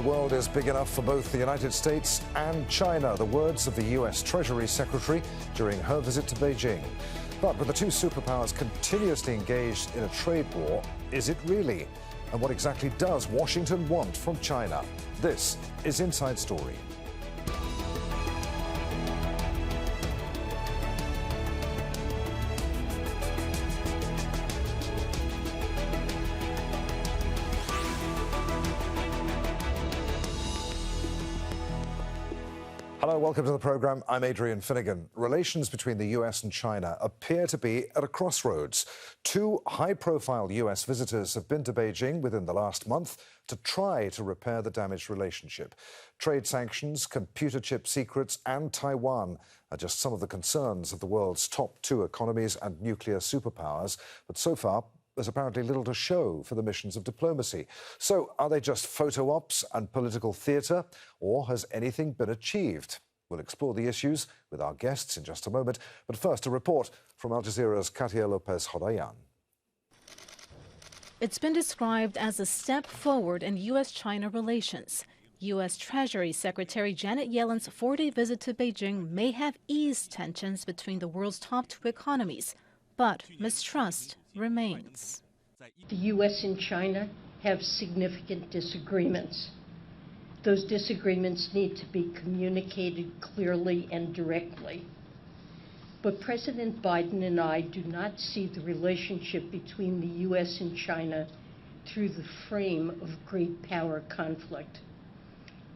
The world is big enough for both the United States and China, the words of the US Treasury Secretary during her visit to Beijing. But with the two superpowers continuously engaged in a trade war, is it really? And what exactly does Washington want from China? This is Inside Story. Hello, welcome to the program. I'm Adrian Finighan. Relations between the US and China appear to be at a crossroads. Two high-profile US visitors have been to Beijing within the last month to try to repair the damaged relationship. Trade sanctions, computer chip secrets, and Taiwan are just some of the concerns of the world's top two economies and nuclear superpowers. But so far, there's apparently little to show for the missions of diplomacy. So are they just photo ops and political theatre, or has anything been achieved? We'll explore the issues with our guests in just a moment. But first, a report from Al Jazeera's Katia Lopez-Hodayan. It's been described as a step forward in U.S.-China relations. U.S. Treasury Secretary Janet Yellen's 4-day visit to Beijing may have eased tensions between the world's top two economies, but mistrust remains. The U.S. and China have significant disagreements. Those disagreements need to be communicated clearly and directly. But President Biden and I do not see the relationship between the U.S. and China through the frame of great power conflict.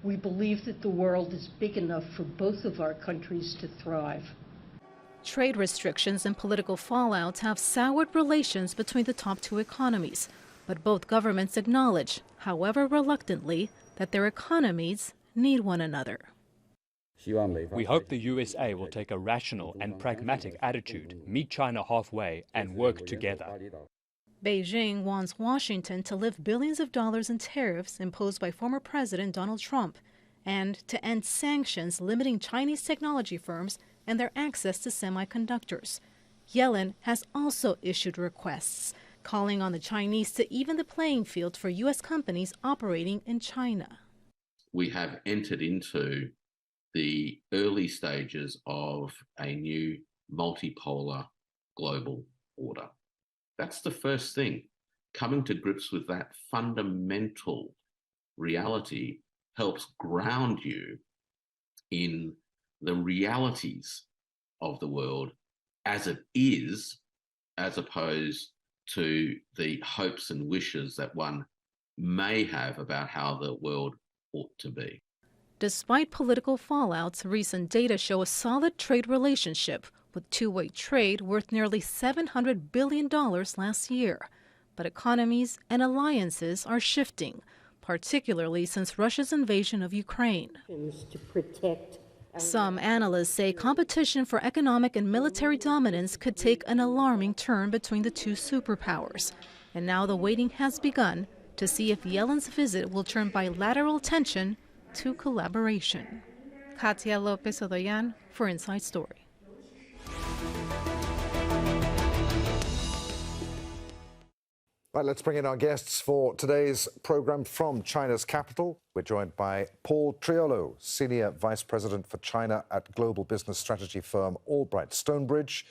We believe that the world is big enough for both of our countries to thrive. Trade restrictions and political fallout have soured relations between the top two economies. But both governments acknowledge, however reluctantly, that their economies need one another. We hope the USA will take a rational and pragmatic attitude, meet China halfway, and work together. Beijing wants Washington to lift billions of dollars in tariffs imposed by former President Donald Trump and to end sanctions limiting Chinese technology firms and their access to semiconductors. Yellen has also issued requests, calling on the Chinese to even the playing field for U.S. companies operating in China. We have entered into the early stages of a new multipolar global order. That's the first thing. Coming to grips with that fundamental reality helps ground you in the realities of the world as it is, as opposed to the hopes and wishes that one may have about how the world ought to be. Despite political fallouts, recent data show a solid trade relationship, with two-way trade worth nearly $700 billion last year. But economies and alliances are shifting, particularly since Russia's invasion of Ukraine. To protect. Some analysts say competition for economic and military dominance could take an alarming turn between the two superpowers. And now the waiting has begun to see if Yellen's visit will turn bilateral tension to collaboration. Katia Lopez-Hodayan for Inside Story. Right, let's bring in our guests for today's program from China's capital. We're joined by Paul Triolo, Senior Vice President for China at global business strategy firm Albright Stonebridge.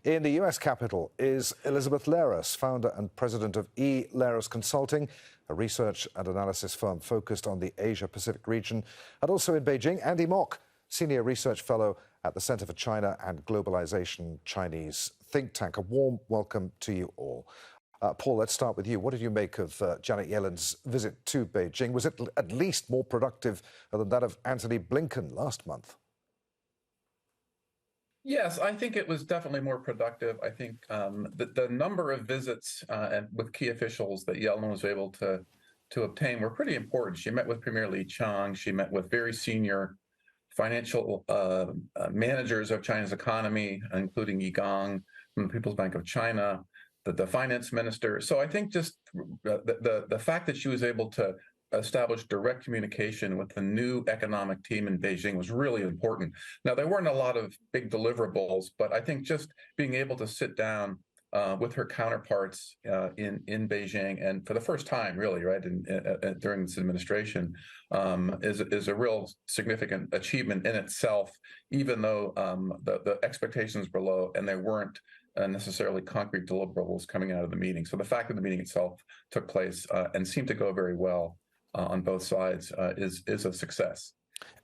In the U.S. capital is Elizabeth Larus, founder and president of Larus Consulting, a research and analysis firm focused on the Asia-Pacific region. And also in Beijing, Andy Mok, Senior Research Fellow at the Center for China and Globalization Chinese think tank. A warm welcome to you all. Paul, let's start with you. What did you make of Janet Yellen's visit to Beijing? Was it at least more productive than that of Antony Blinken last month? Yes, I think it was definitely more productive. I think the number of visits and with key officials that Yellen was able to obtain were pretty important. She met with Premier Li Qiang. She met with very senior financial managers of China's economy, including Yi Gang from the People's Bank of China, the finance minister. So I think just the fact that she was able to establish direct communication with the new economic team in Beijing was really important. Now, there weren't a lot of big deliverables, but I think just being able to sit down with her counterparts in Beijing, and for the first time, really, right, during this administration, is a real significant achievement in itself. Even though the expectations were low and there weren't necessarily concrete deliverables coming out of the meeting, so the fact that the meeting itself took place and seemed to go very well on both sides is a success.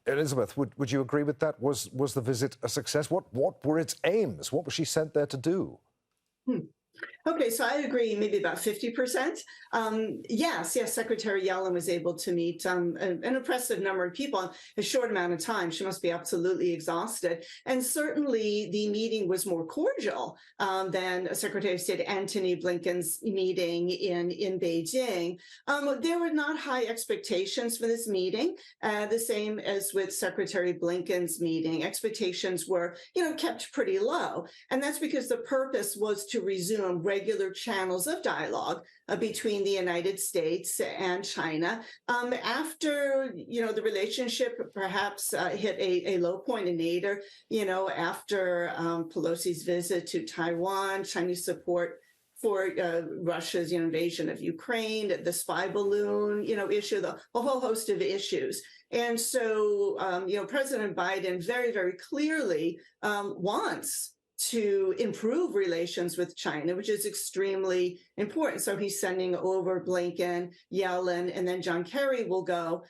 Elizabeth, would you agree with that? Was the visit a success? What were its aims? What was she sent there to do? Okay, so I agree maybe about 50%. Yes, Secretary Yellen was able to meet an impressive number of people in a short amount of time. She must be absolutely exhausted. And certainly the meeting was more cordial than Secretary of State Antony Blinken's meeting in Beijing. There were not high expectations for this meeting, the same as with Secretary Blinken's meeting. Expectations were, kept pretty low. And that's because the purpose was to resume regular channels of dialogue between the United States and China after, the relationship perhaps hit a low point in nadir, after Pelosi's visit to Taiwan, Chinese support for Russia's invasion of Ukraine, the spy balloon, issue, a whole host of issues. And so, President Biden very, very clearly wants to improve relations with China, which is extremely important. So he's sending over Blinken, Yellen, and then John Kerry will go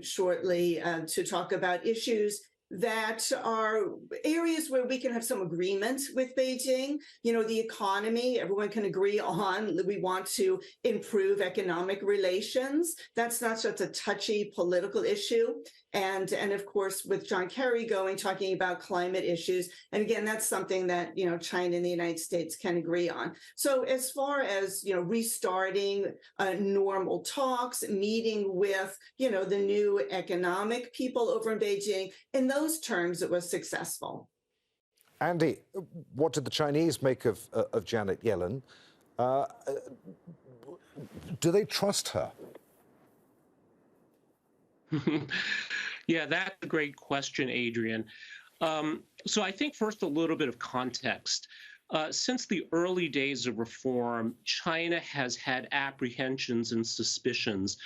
shortly to talk about issues that are areas where we can have some agreement with Beijing. The economy, everyone can agree on. We want to improve economic relations. That's not such a touchy political issue. And of course, with John Kerry talking about climate issues. And again, that's something that, China and the United States can agree on. So as far as, restarting normal talks, meeting with, the new economic people over in Beijing, in those terms, it was successful. Andy, what did the Chinese make of Janet Yellen? Do they trust her? Yeah, that's a great question, Adrian. So I think first a little bit of context. Since the early days of reform, China has had apprehensions and suspicions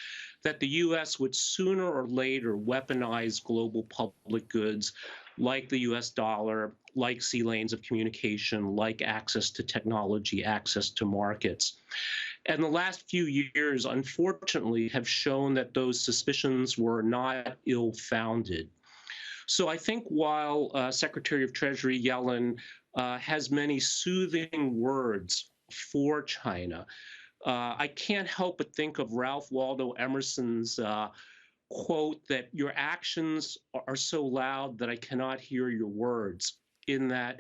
that the U.S. would sooner or later weaponize global public goods like the U.S. dollar, like sea lanes of communication, like access to technology, access to markets. And the last few years, unfortunately, have shown that those suspicions were not ill-founded. So I think while Secretary of Treasury Yellen has many soothing words for China, I can't help but think of Ralph Waldo Emerson's quote that your actions are so loud that I cannot hear your words, in that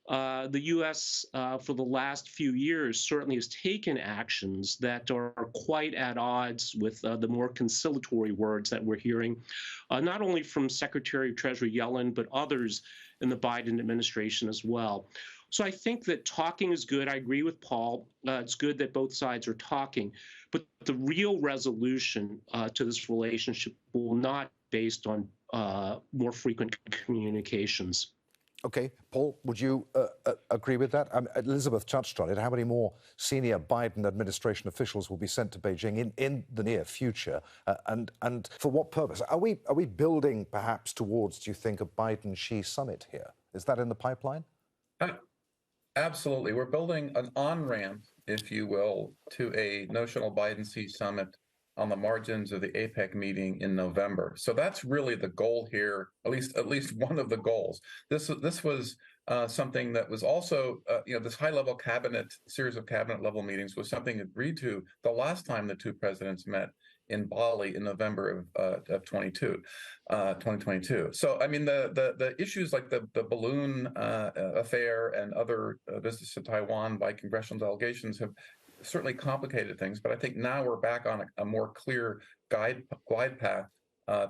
the U.S. For the last few years certainly has taken actions that are quite at odds with the more conciliatory words that we're hearing, not only from Secretary of Treasury Yellen, but others in the Biden administration as well. So I think that talking is good. I agree with Paul. It's good that both sides are talking. But the real resolution to this relationship will not be based on more frequent communications. Okay, Paul, would you agree with that? Elizabeth touched on it. How many more senior Biden administration officials will be sent to Beijing in the near future, and for what purpose? Are we building perhaps towards, do you think, a Biden-Xi summit here? Is that in the pipeline? Absolutely. We're building an on-ramp, if you will, to a notional Biden-Xi summit on the margins of the APEC meeting in November. So that's really the goal here, at least one of the goals. This was something that was also, this high-level series of cabinet-level meetings was something agreed to the last time the two presidents met in Bali in November of 2022. So, I mean, the issues like the balloon affair and other visits to Taiwan by congressional delegations have certainly complicated things, but I think now we're back on a more clear glide path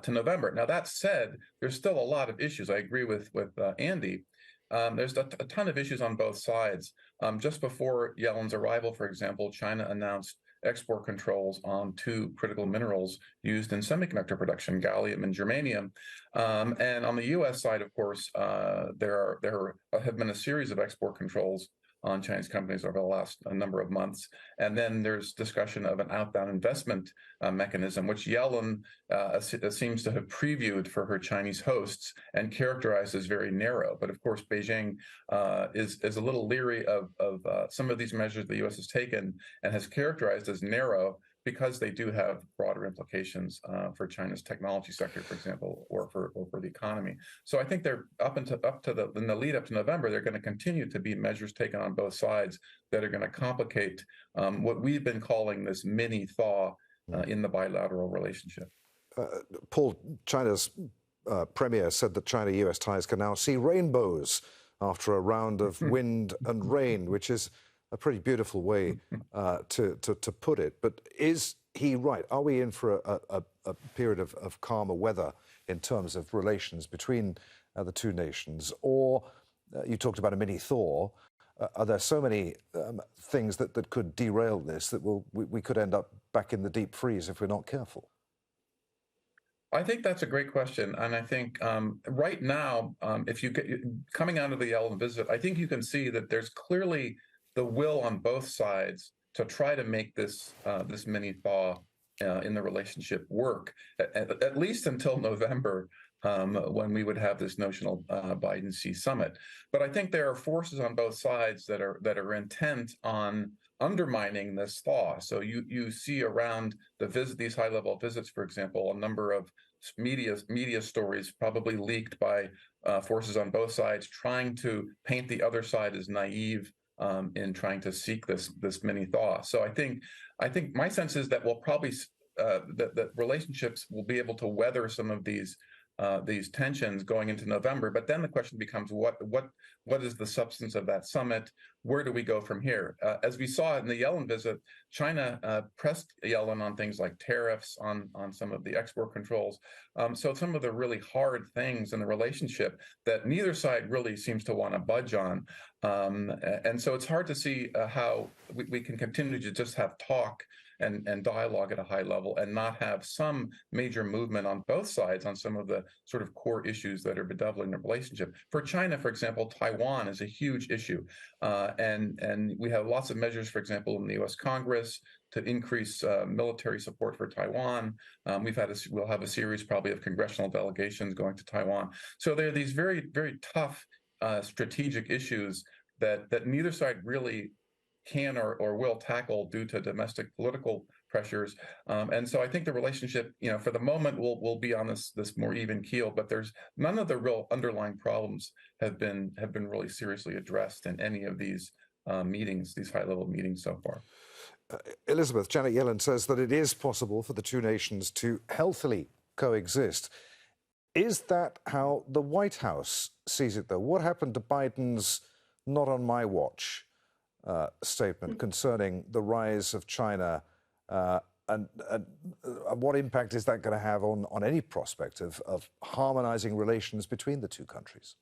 to November. Now, that said, there's still a lot of issues. I agree with Andy. There's a ton of issues on both sides. Just before Yellen's arrival, for example, China announced export controls on two critical minerals used in semiconductor production, gallium and germanium. And on the U.S. side, of course, there have been a series of export controls on Chinese companies over the last number of months. And then there's discussion of an outbound investment mechanism, which Yellen seems to have previewed for her Chinese hosts and characterized as very narrow. But of course, Beijing is a little leery of some of these measures the U.S. has taken and has characterized as narrow, because they do have broader implications for China's technology sector, for example, or for the economy. So I think they're in the lead up to November, they're going to continue to be measures taken on both sides that are going to complicate what we've been calling this mini thaw in the bilateral relationship. Paul, China's premier said that China-US ties can now see rainbows after a round of wind and rain, which is a pretty beautiful way to put it. But is he right? Are we in for a period of calmer weather in terms of relations between the two nations? Or you talked about a mini thaw. Are there so many things that could derail this that we could end up back in the deep freeze if we're not careful? I think that's a great question. And I think right now, if you get coming out of the Yellen visit, I think you can see that there's clearly the will on both sides to try to make this this mini thaw in the relationship work, at least until November, when we would have this notional Biden-Xi summit. But I think there are forces on both sides that are intent on undermining this thaw. So you see around these high-level visits, for example, a number of media stories probably leaked by forces on both sides trying to paint the other side as naive in trying to seek this mini thaw. So I think my sense is that we'll probably that relationships will be able to weather some of these tensions going into November. But then the question becomes, what is the substance of that summit? Where do we go from here? As we saw in the Yellen visit, China pressed Yellen on things like tariffs, on some of the export controls. So some of the really hard things in the relationship that neither side really seems to want to budge on. And so it's hard to see how we can continue to just have talk and dialogue at a high level and not have some major movement on both sides on some of the sort of core issues that are bedeviling the relationship. For China, for example, Taiwan is a huge issue. And we have lots of measures, for example, in the U.S. Congress to increase military support for Taiwan. We'll have a series probably of congressional delegations going to Taiwan. So there are these very, very tough strategic issues that neither side really can or will tackle due to domestic political pressures. And so I think the relationship, for the moment will be on this more even keel, but there's none of the real underlying problems have been really seriously addressed in any of these meetings, these high-level meetings so far. Elizabeth, Janet Yellen says that it is possible for the two nations to healthily coexist. Is that how the White House sees it, though? What happened to Biden's "not on my watch" statement concerning the rise of China, and what impact is that going to have on any prospect of harmonizing relations between the two countries?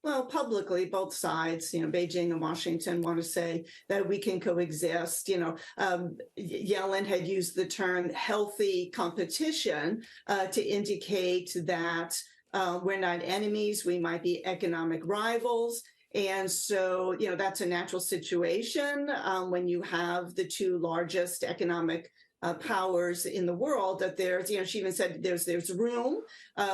Well, publicly, both sides, Beijing and Washington want to say that we can coexist. Yellen had used the term healthy competition to indicate that we're not enemies, we might be economic rivals. And so, that's a natural situation when you have the two largest economic powers in the world, that there's, she even said there's room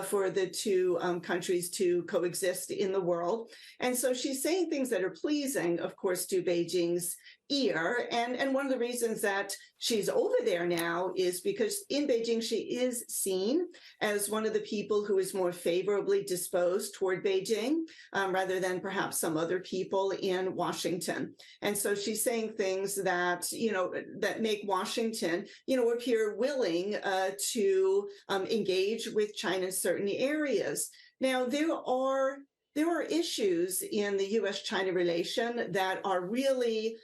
for the two countries to coexist in the world. And so she's saying things that are pleasing, of course, to Beijing's ear. And one of the reasons that she's over there now is because in Beijing, she is seen as one of the people who is more favorably disposed toward Beijing, rather than perhaps some other people in Washington. And so she's saying things that, that make Washington, appear willing to engage with China in certain areas. Now, there are issues in the U.S.-China relation that are really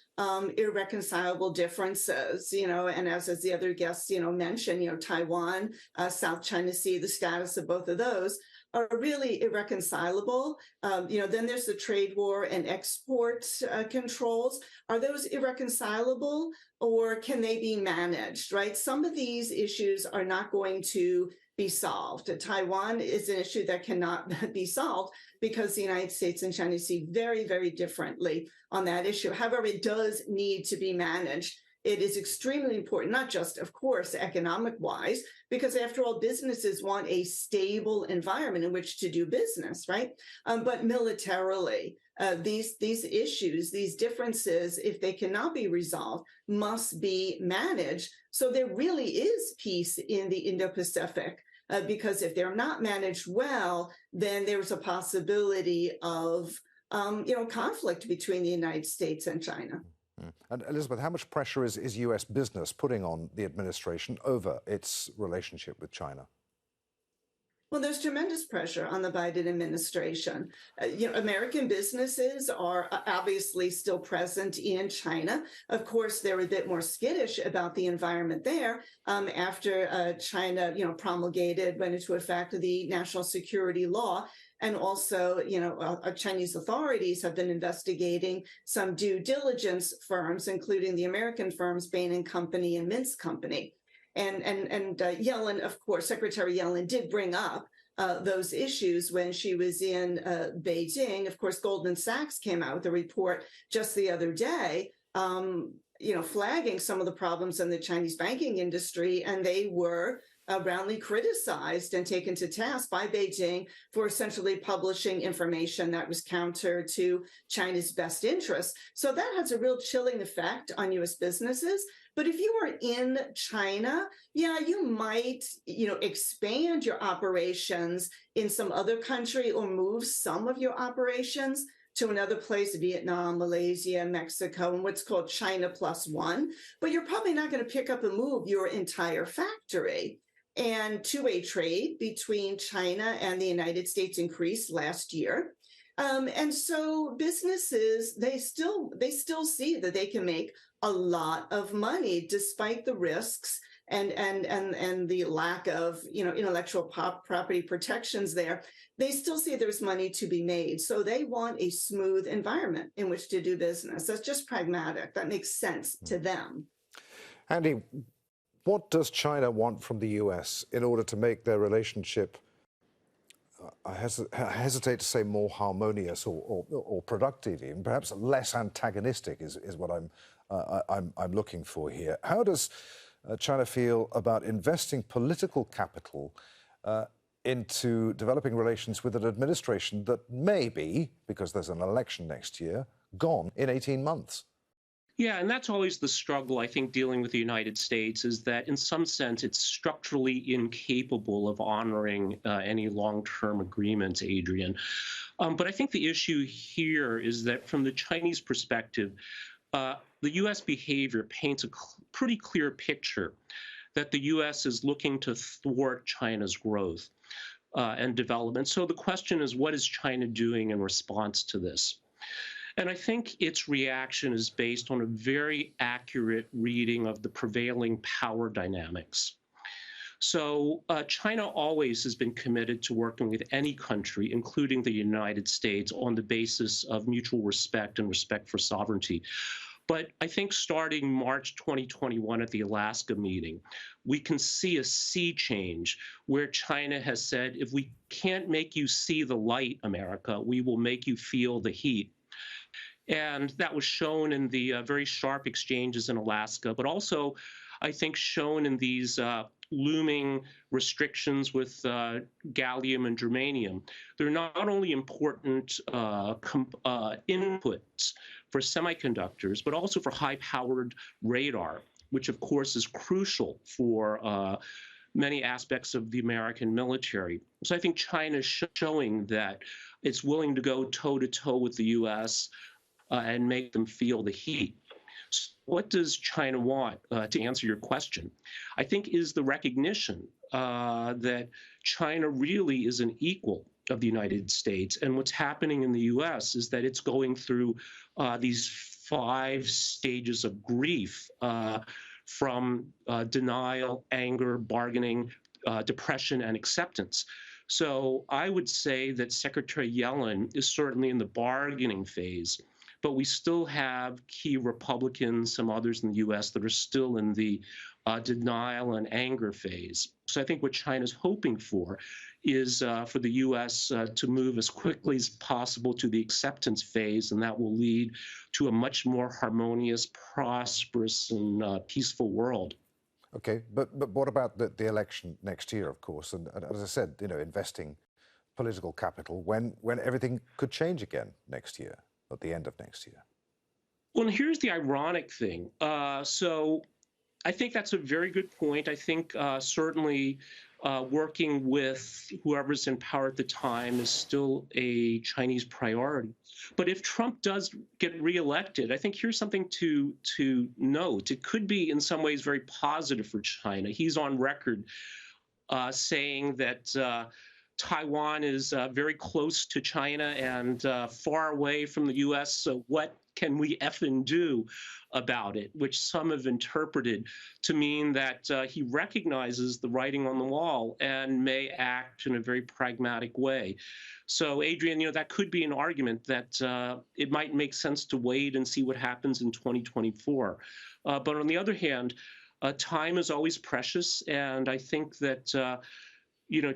irreconcilable differences, and as the other guests, mentioned, Taiwan, South China Sea, the status of both of those. are really irreconcilable. Then there's the trade war and export controls. Are those irreconcilable, or can they be managed, right? Some of these issues are not going to be solved. Taiwan is an issue that cannot be solved because the United States and China see very, very differently on that issue. However, it does need to be managed. It is extremely important, not just, of course, economic-wise, because after all, businesses want a stable environment in which to do business, right? But militarily, these issues, these differences, if they cannot be resolved, must be managed. So there really is peace in the Indo-Pacific, because if they're not managed well, then there's a possibility of conflict between the United States and China. And Elizabeth, how much pressure is U.S. business putting on the administration over its relationship with China? Well, there's tremendous pressure on the Biden administration. American businesses are obviously still present in China. Of course, they're a bit more skittish about the environment there after China, went into effect the national security law. And also, Chinese authorities have been investigating some due diligence firms, including the American firms Bain & Company and Mintz Company. And Yellen, of course, Secretary Yellen did bring up those issues when she was in Beijing. Of course, Goldman Sachs came out with a report just the other day, flagging some of the problems in the Chinese banking industry, and they were roundly criticized and taken to task by Beijing for essentially publishing information that was counter to China's best interests. So that has a real chilling effect on U.S. businesses. But if you are in China, you might, expand your operations in some other country or move some of your operations to another place, Vietnam, Malaysia, Mexico, and what's called China +1. But you're probably not going to pick up and move your entire factory. And two-way trade between China and the United States increased last year. And so businesses, they still see that they can make a lot of money despite the risks and the lack of intellectual property protections there. They still see there's money to be made. So they want a smooth environment in which to do business. That's just pragmatic. That makes sense to them. Andy, what does China want from the U.S. in order to make their relationship, I hesitate to say more harmonious or productive, even perhaps less antagonistic is what I'm looking for here. How does China feel about investing political capital into developing relations with an administration that may be, because there's an election next year, gone in 18 months? Yeah, and that's always the struggle, I think, dealing with the United States, is that in some sense it's structurally incapable of honoring any long-term agreements, Adrian. But I think the issue here is that from the Chinese perspective, the U.S. behavior paints a pretty clear picture that the U.S. is looking to thwart China's growth and development. So the question is, what is China doing in response to this? And I think its reaction is based on a very accurate reading of the prevailing power dynamics. So China always has been committed to working with any country, including the United States, on the basis of mutual respect and respect for sovereignty. But I think starting March 2021 at the Alaska meeting, we can see a sea change where China has said, if we can't make you see the light, America, we will make you feel the heat. And that was shown in the very sharp exchanges in Alaska, but also, I think, shown in these looming restrictions with gallium and germanium. They're not only important inputs for semiconductors, but also for high-powered radar, which, of course, is crucial for many aspects of the American military. So I think China is showing that it's willing to go toe-to-toe with the U.S., and make them feel the heat. So what does China want, to answer your question? I think is the recognition that China really is an equal of the United States. And what's happening in the U.S. is that it's going through these 5 stages of grief from denial, anger, bargaining, depression, and acceptance. So I would say that Secretary Yellen is certainly in the bargaining phase, but we still have key Republicans, some others in the U.S. that are still in the denial and anger phase. So I think what China's hoping for is for the U.S. To move as quickly as possible to the acceptance phase, and that will lead to a much more harmonious, prosperous, and peaceful world. Okay, but what about the election next year, of course? And as I said, investing political capital when everything could change again next year, at the end of next year. Well, here's the ironic thing. So I think that's a very good point. I think certainly working with whoever's in power at the time is still a Chinese priority. But if Trump does get reelected, I think here's something to note. It could be in some ways very positive for China. He's on record saying that Taiwan is very close to China and far away from the U.S., so what can we effing do about it, which some have interpreted to mean that he recognizes the writing on the wall and may act in a very pragmatic way. So, Adrian, that could be an argument that it might make sense to wait and see what happens in 2024. But on the other hand, time is always precious, and I think that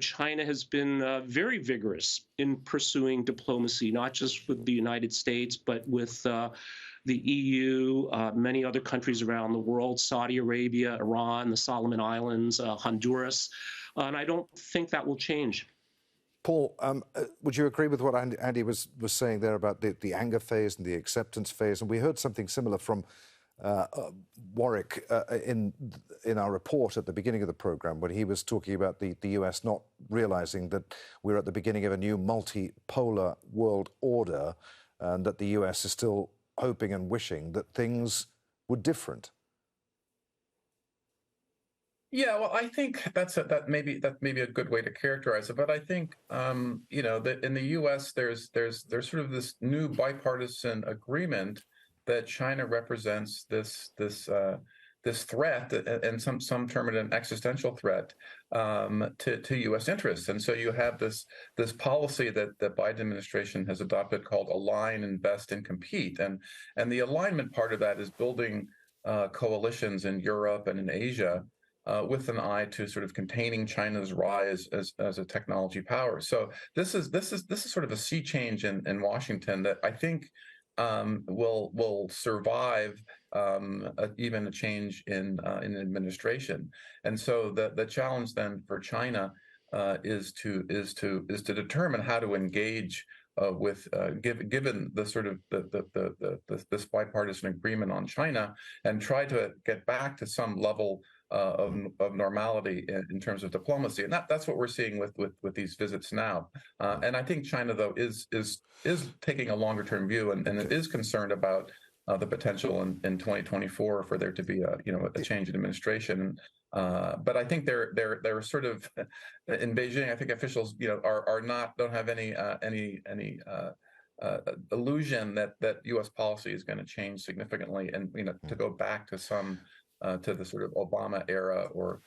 China has been very vigorous in pursuing diplomacy, not just with the United States, but with the EU, many other countries around the world, Saudi Arabia, Iran, the Solomon Islands, Honduras, and I don't think that will change. Paul, would you agree with what Andy was saying there about the anger phase and the acceptance phase? And we heard something similar from Warwick in our report at the beginning of the program, when he was talking about the US not realizing that we're at the beginning of a new multipolar world order, and that the US is still hoping and wishing that things were different. Yeah, well, I think that may be a good way to characterize it. But I think that in the U.S. there's sort of this new bipartisan agreement that China represents this threat, and some term it an existential threat to U.S. interests. And so you have this policy that the Biden administration has adopted called align, invest, and compete. And the alignment part of that is building coalitions in Europe and in Asia with an eye to sort of containing China's rise as a technology power. So this is sort of a sea change in Washington that I think will survive even a change in administration. And so the challenge then for China is to determine how to engage with given the sort of this bipartisan agreement on China, and try to get back to some level of normality in terms of diplomacy. And that's what we're seeing with these visits now. And I think China, though, is taking a longer term view, and it is concerned about the potential in 2024 for there to be a change in administration. But I think they're sort of in Beijing. I think officials don't have any illusion that U.S. policy is going to change significantly, and to go back to to the sort of Obama era or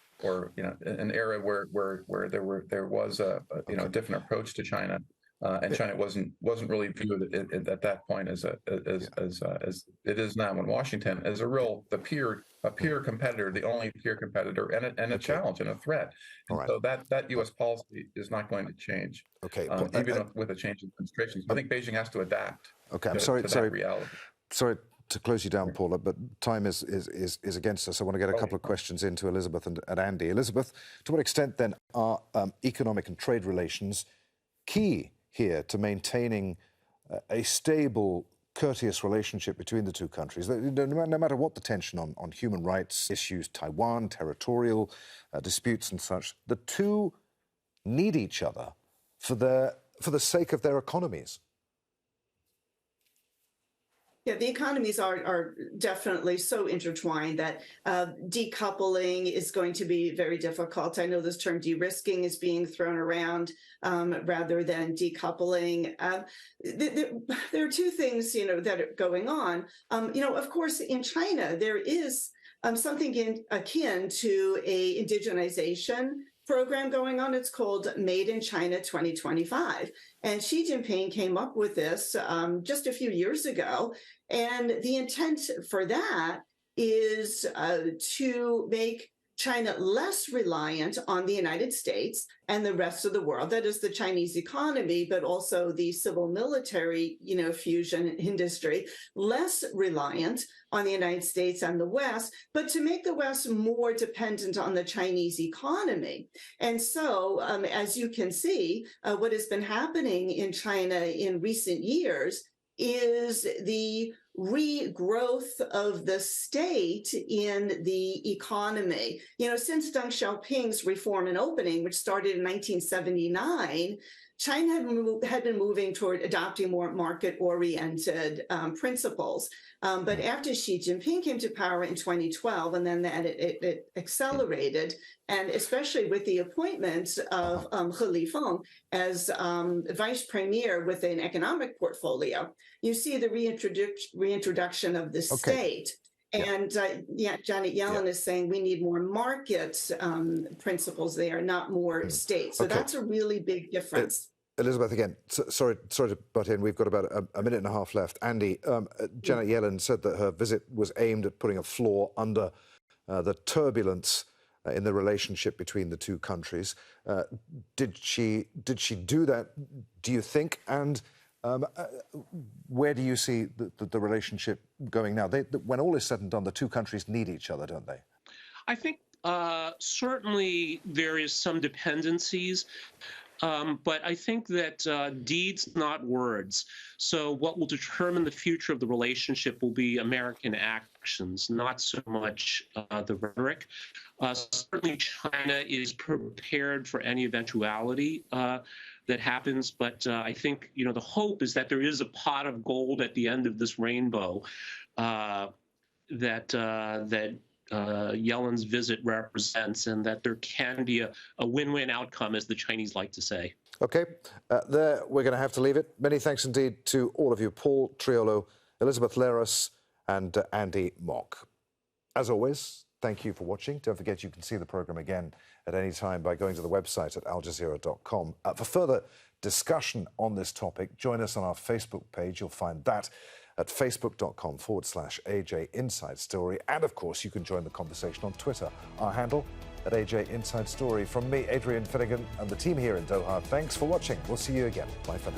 an era where there was a different approach to China. And China wasn't really viewed at that point as it is now in Washington, as a peer competitor, the only peer competitor, and a challenge and a threat. And so that U.S. policy is not going to change. Okay, even with a change in administration. So I think Beijing has to adapt. Okay, I'm to sorry. That reality. Sorry to close you down, Paula, but time is against us. I want to get a couple of questions into Elizabeth and Andy. Elizabeth, to what extent then are economic and trade relations key here to maintaining a stable, courteous relationship between the two countries, no matter what the tension on human rights issues, Taiwan, territorial disputes and such? The two need each other for the sake of their economies. Yeah, the economies are definitely so intertwined that decoupling is going to be very difficult. I know this term de-risking is being thrown around rather than decoupling. There are two things, that are going on. Of course, in China, there is something akin to a indigenization program going on. It's called Made in China 2025. And Xi Jinping came up with this just a few years ago. And the intent for that is to make China less reliant on the United States and the rest of the world. That is the Chinese economy, but also the civil military, fusion industry, less reliant on the United States and the West, but to make the West more dependent on the Chinese economy. And so, as you can see, what has been happening in China in recent years is the regrowth of the state in the economy. Since Deng Xiaoping's reform and opening, which started in 1979, China had been moving toward adopting more market-oriented principles. But after Xi Jinping came to power in 2012, and then it accelerated, and especially with the appointment of He Lifeng as vice premier with an economic portfolio, you see the reintroduction of the state. And Janet Yellen is saying we need more market principles there, not more state. So that's a really big difference. Elizabeth, again, sorry to butt in. We've got about a minute and a half left. Andy, Janet Yellen said that her visit was aimed at putting a floor under the turbulence in the relationship between the two countries. Did she do that, do you think? And where do you see the relationship going now? When all is said and done, the two countries need each other, don't they? I think certainly there is some dependencies. But I think that deeds, not words. So what will determine the future of the relationship will be American actions, not so much the rhetoric. Certainly China is prepared for any eventuality that happens, but I think, the hope is that there is a pot of gold at the end of this rainbow that Yellen's visit represents, and that there can be a win-win outcome, as the Chinese like to say. Okay, there we're going to have to leave it. Many thanks indeed to all of you, Paul Triolo, Elizabeth Larus, and Andy Mock. As always, thank you for watching. Don't forget you can see the programme again at any time by going to the website at aljazeera.com. For further discussion on this topic, join us on our Facebook page. You'll find that at facebook.com/AJ Inside Story. And of course, you can join the conversation on Twitter. Our handle at AJ Inside Story. From me, Adrian Finighan, and the team here in Doha, thanks for watching. We'll see you again. Bye for now.